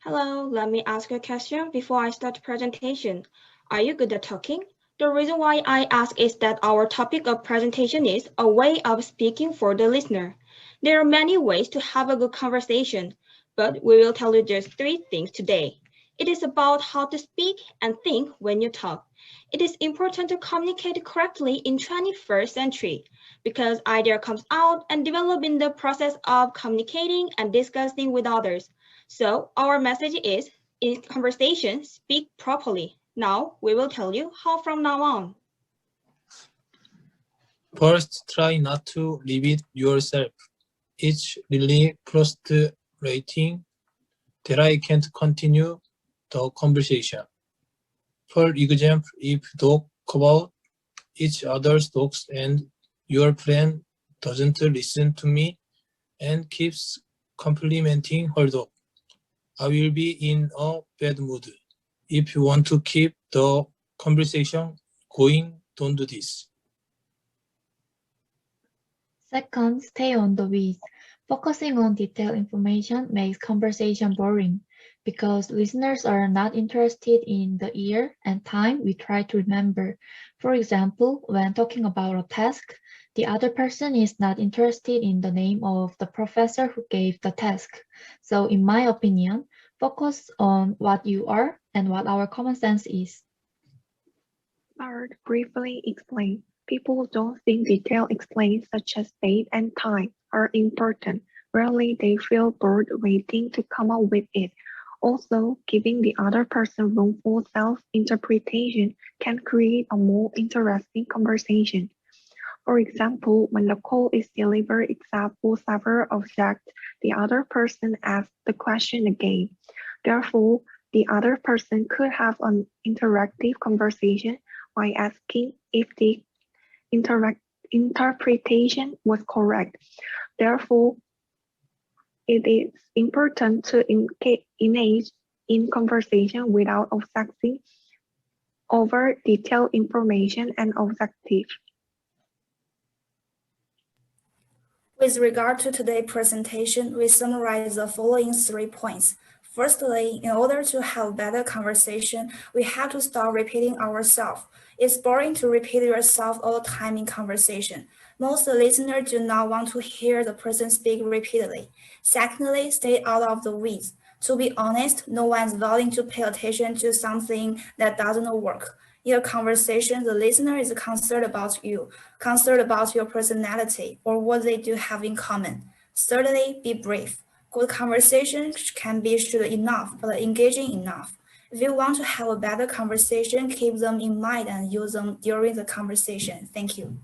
Hello, let me ask you a question before I start the presentation. Are you good at talking? The reason why I ask is that our topic of presentation is a way of speaking for the listener. There are many ways to have a good conversation, but we will tell you just 3 things today. It is about how to speak and think when you talk. It is important to communicate correctly in 21st century because idea comes out and develop in the process of communicating and discussing with others. So our message is, in conversation, speak properly. Now we will tell you how from now on. First, try not to repeat yourself. It's really frustrating that I can't continue the conversation. For example, if you talk about each other's dogs and your friend doesn't listen to me and keeps complimenting her dog, I will be in a bad mood. If you want to keep the conversation going, don't do this. Second, stay on the weeds. Focusing on detailed information makes conversation boring because listeners are not interested in the year and time we try to remember. For example, when talking about a task, the other person is not interested in the name of the professor who gave the task. So in my opinion, focus on what you are and what our common sense is. Third, briefly explain. People don't think detailed explains such as date and time are important. Rarely they feel bored waiting to come up with it. Also, giving the other person room for self-interpretation can create a more interesting conversation. For example, when the call is delivered except for several objects, the other person asks the question again. Therefore, the other person could have an interactive conversation by asking if the interpretation was correct. Therefore, it is important to engage in conversation without obsessing over detailed information and objective. With regard to today's presentation, we summarize the following 3 points. Firstly, in order to have better conversation, we have to stop repeating ourselves. It's boring to repeat yourself all the time in conversation. Most listeners do not want to hear the person speak repeatedly. Secondly, stay out of the weeds. To be honest, no one is willing to pay attention to something that doesn't work. In a conversation, the listener is concerned about you, concerned about your personality, or what they do have in common. Thirdly, be brief. Good conversations can be short enough, but engaging enough. If you want to have a better conversation, keep them in mind and use them during the conversation. Thank you.